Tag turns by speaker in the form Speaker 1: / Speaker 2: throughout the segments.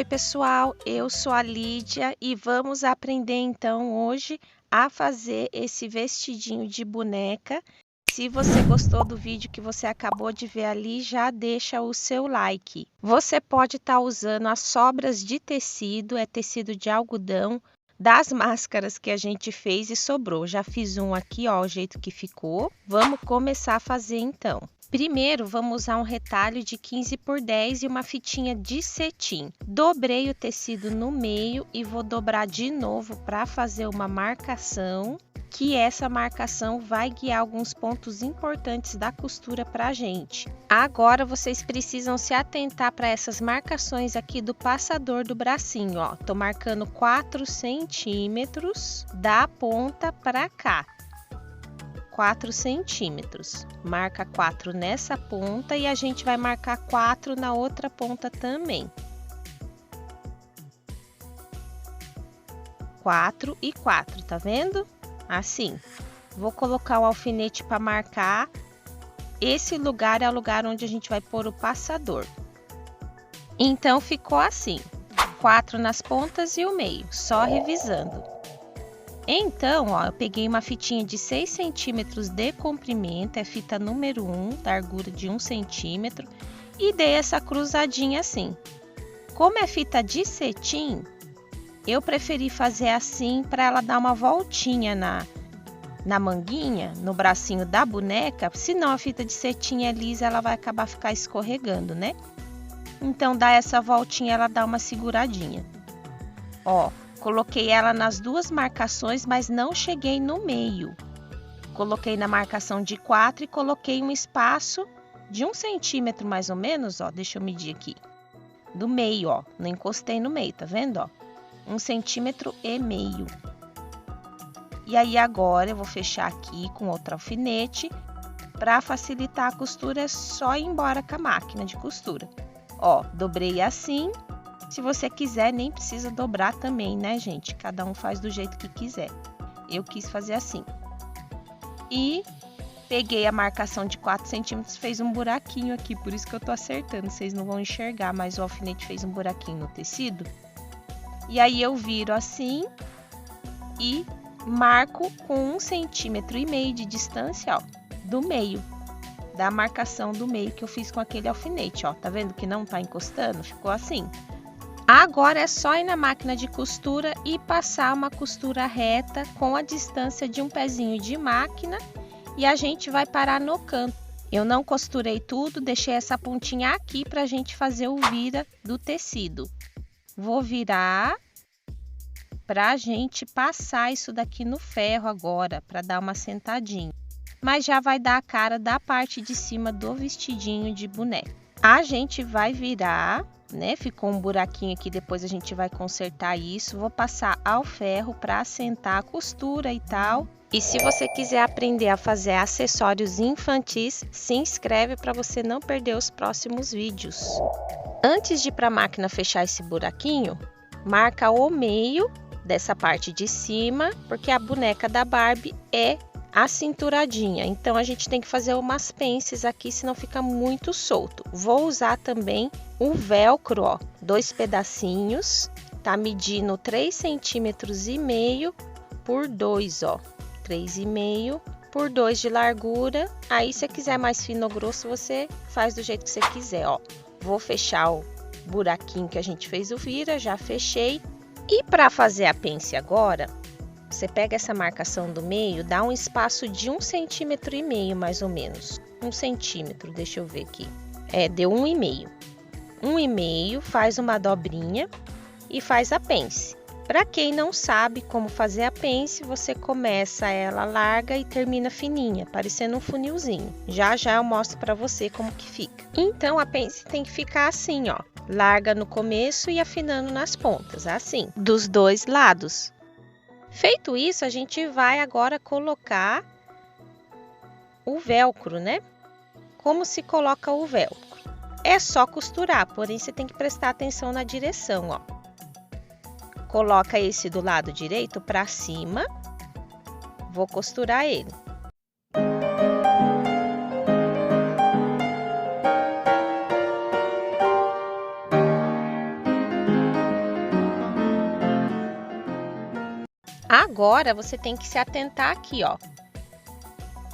Speaker 1: Oi, pessoal, eu sou a Lídia e vamos aprender então hoje a fazer esse vestidinho de boneca. Se você gostou do vídeo que você acabou de ver ali, já deixa o seu like. Você pode estar usando as sobras de tecido, é tecido de algodão, das máscaras que a gente fez e sobrou. Já fiz um aqui, ó, o jeito que ficou. Vamos começar a fazer então. Primeiro, vamos usar um retalho de 15 por 10 e uma fitinha de cetim. Dobrei o tecido no meio e vou dobrar de novo para fazer uma marcação, que essa marcação vai guiar alguns pontos importantes da costura para a gente. Agora, vocês precisam se atentar para essas marcações aqui do passador do bracinho, ó. Tô marcando 4 centímetros da ponta para cá. 4 centímetros. Marca 4 nessa ponta e a gente vai marcar 4 na outra ponta também. 4 e 4, tá vendo? Assim. Vou colocar o alfinete para marcar. Esse lugar é o lugar onde a gente vai pôr o passador. Então, ficou assim. 4 nas pontas e o meio, só revisando. Então, ó, eu peguei uma fitinha de 6 centímetros de comprimento, é fita número 1, largura de 1 centímetro, e dei essa cruzadinha assim. Como é fita de cetim, eu preferi fazer assim para ela dar uma voltinha na manguinha, no bracinho da boneca, senão a fita de cetim é lisa, ela vai acabar escorregando, né? Então, dá essa voltinha, ela dá uma seguradinha. Ó. Coloquei ela nas duas marcações, mas não cheguei no meio. Coloquei na marcação de 4 e coloquei um espaço de 1 centímetro mais ou menos, ó. Deixa eu medir aqui. Do meio, ó. Não encostei no meio, tá vendo, ó? 1,5 centímetros. E aí agora eu vou fechar aqui com outro alfinete. Para facilitar a costura, é só ir embora com a máquina de costura. Ó, dobrei assim. Se você quiser, nem precisa dobrar também, né, gente? Cada um faz do jeito que quiser. Eu quis fazer assim. E peguei a marcação de 4 centímetros, fez um buraquinho aqui, por isso que eu tô acertando. Vocês não vão enxergar, mas o alfinete fez um buraquinho no tecido. E aí eu viro assim e marco com 1,5 centímetro de distância, ó, do meio. Da marcação do meio que eu fiz com aquele alfinete, ó. Tá vendo que não tá encostando? Ficou assim. Agora é só ir na máquina de costura e passar uma costura reta com a distância de um pezinho de máquina e a gente vai parar no canto. Eu não costurei tudo, deixei essa pontinha aqui para a gente fazer o vira do tecido. Vou virar para a gente passar isso daqui no ferro agora, para dar uma sentadinha. Mas já vai dar a cara da parte de cima do vestidinho de boneca. A gente vai virar, né? Ficou um buraquinho aqui, depois a gente vai consertar isso. Vou passar ao ferro para assentar a costura e tal. E se você quiser aprender a fazer acessórios infantis, se inscreve para você não perder os próximos vídeos. Antes de ir para a máquina fechar esse buraquinho, marca o meio dessa parte de cima, porque a boneca da Barbie é acinturadinha, então a gente tem que fazer umas pences aqui, senão fica muito solto. Vou usar também o velcro, ó, 2 pedacinhos, tá medindo 3,5 centímetros por 2, ó, 3,5 por 2 de largura. Aí, se você quiser mais fino ou grosso, você faz do jeito que você quiser, ó. Vou fechar o buraquinho que a gente fez o vira, já fechei. E para fazer a pence agora, você pega essa marcação do meio, dá um espaço de 1,5 centímetro mais ou menos. 1 centímetro, deixa eu ver aqui. Deu 1,5. 1,5, faz uma dobrinha e faz a pence. Para quem não sabe como fazer a pence, você começa ela larga e termina fininha, parecendo um funilzinho. Já já eu mostro para você como que fica. Então a pence tem que ficar assim, ó. Larga no começo e afinando nas pontas, assim, dos dois lados. Feito isso, a gente vai agora colocar o velcro, né? Como se coloca o velcro? É só costurar, porém você tem que prestar atenção na direção, ó. Coloca esse do lado direito para cima. Vou costurar ele. agora você tem que se atentar aqui, ó.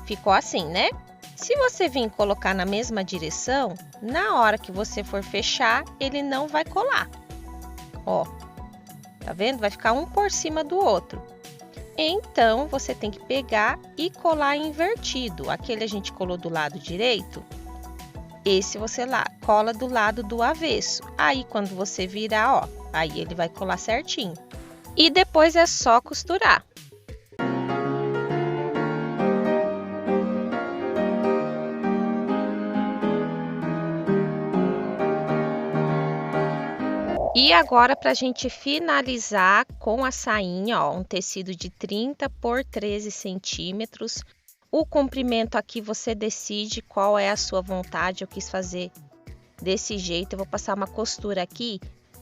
Speaker 1: Ficou assim, né? Se você vir colocar na mesma direção, na hora que você for fechar, ele não vai colar. Ó, tá vendo? Vai ficar um por cima do outro. Então, você tem que pegar e colar invertido. Aquele a gente colou do lado direito, esse você lá cola do lado do avesso. Aí, quando você virar, ó, aí ele vai colar certinho. E depois é só costurar. E agora, para a gente finalizar com a sainha, ó, um tecido de 30 por 13 centímetros. O comprimento aqui você decide qual é a sua vontade. Eu quis fazer desse jeito. Eu vou passar uma costura aqui.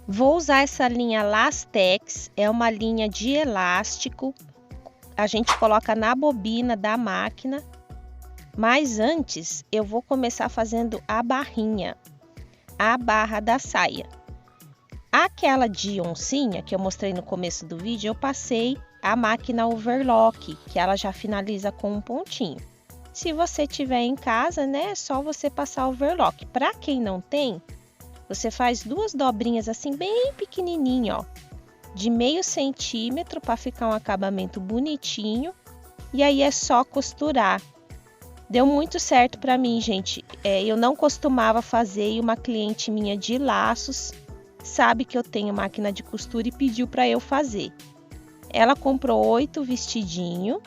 Speaker 1: Vou usar essa linha Lastex, é uma linha de elástico. A gente coloca na bobina da máquina. Mas antes, eu vou começar fazendo a barrinha, a barra da saia. Aquela de oncinha que eu mostrei no começo do vídeo, eu passei a máquina overlock, que ela já finaliza com um pontinho. Se você tiver em casa, né, é só você passar overlock. Para quem não tem, você faz duas dobrinhas assim bem pequenininho, ó, de meio centímetro para ficar um acabamento bonitinho. E aí é só costurar. Deu muito certo para mim, gente. Eu não costumava fazer e uma cliente minha de laços sabe que eu tenho máquina de costura e pediu para eu fazer. Ela comprou 8 vestidinhos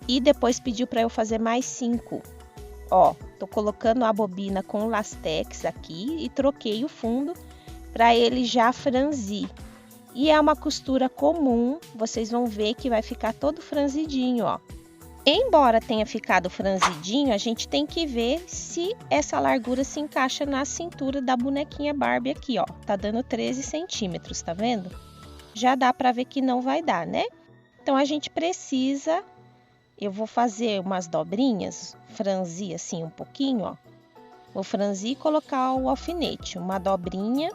Speaker 1: e depois pediu para eu fazer mais 5. Ó, tô colocando a bobina com Lastex aqui e troquei o fundo para ele já franzir. E é uma costura comum, vocês vão ver que vai ficar todo franzidinho, ó. Embora tenha ficado franzidinho, a gente tem que ver se essa largura se encaixa na cintura da bonequinha Barbie aqui, ó. Tá dando 13 centímetros, tá vendo? Já dá pra ver que não vai dar, né? Então, a gente precisa... Eu vou fazer umas dobrinhas, franzir assim um pouquinho, ó. Vou franzir e colocar o alfinete, uma dobrinha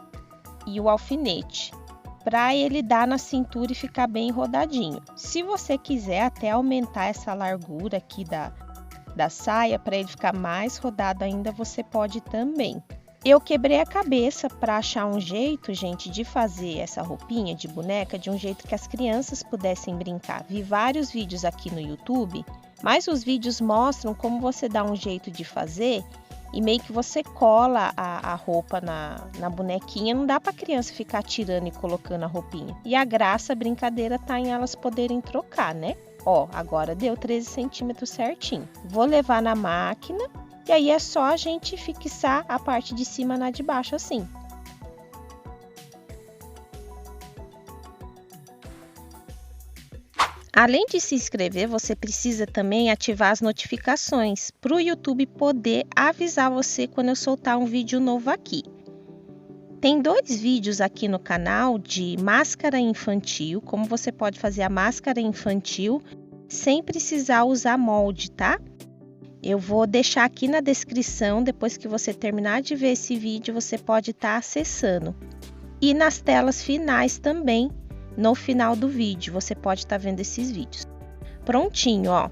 Speaker 1: e o alfinete, para ele dar na cintura e ficar bem rodadinho. Se você quiser até aumentar essa largura aqui da saia, para ele ficar mais rodado ainda, você pode também. Eu quebrei a cabeça para achar um jeito, gente, de fazer essa roupinha de boneca de um jeito que as crianças pudessem brincar. Vi vários vídeos aqui no YouTube, mas os vídeos mostram como você dá um jeito de fazer e meio que você cola a roupa na bonequinha. Não dá para a criança ficar tirando e colocando a roupinha. E a graça, a brincadeira tá em elas poderem trocar, né? Ó, agora deu 13 centímetros certinho. Vou levar na máquina e aí é só a gente fixar a parte de cima na de baixo assim. Além de se inscrever, você precisa também ativar as notificações para o YouTube poder avisar você quando eu soltar um vídeo novo aqui. Tem 2 vídeos aqui no canal de máscara infantil, como você pode fazer a máscara infantil sem precisar usar molde, tá? Eu vou deixar aqui na descrição, depois que você terminar de ver esse vídeo, você pode estar acessando. E nas telas finais também. No final do vídeo, você pode estar vendo esses vídeos. Prontinho, ó.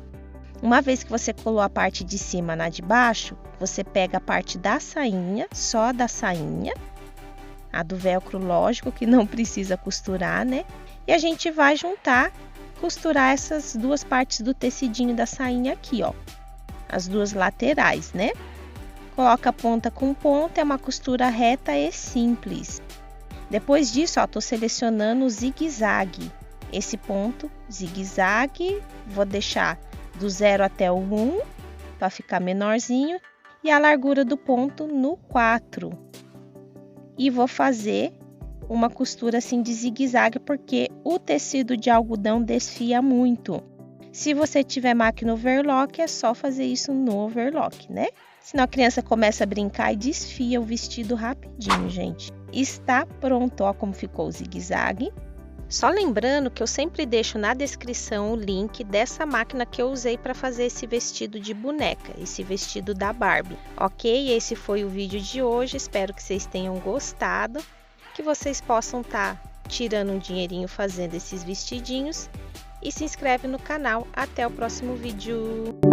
Speaker 1: Uma vez que você colou a parte de cima na de baixo, você pega a parte da sainha, só da sainha. A do velcro, lógico, que não precisa costurar, né? E a gente vai juntar, costurar essas duas partes do tecidinho da sainha aqui, ó. As duas laterais, né? Coloca ponta com ponta, é uma costura reta e simples. Depois disso, ó, tô selecionando o zigue-zague. Esse ponto, zigue-zague, vou deixar do 0 até o 1, para ficar menorzinho. E a largura do ponto no 4. E vou fazer uma costura assim de zigue-zague, porque o tecido de algodão desfia muito. Se você tiver máquina overlock, é só fazer isso no overlock, né? Senão a criança começa a brincar e desfia o vestido rapidinho, gente. Está pronto, ó como ficou o zigue-zague. Só lembrando que eu sempre deixo na descrição o link dessa máquina que eu usei para fazer esse vestido de boneca, esse vestido da Barbie. Ok? Esse foi o vídeo de hoje, espero que vocês tenham gostado, que vocês possam estar tirando um dinheirinho fazendo esses vestidinhos e se inscreve no canal. Até o próximo vídeo!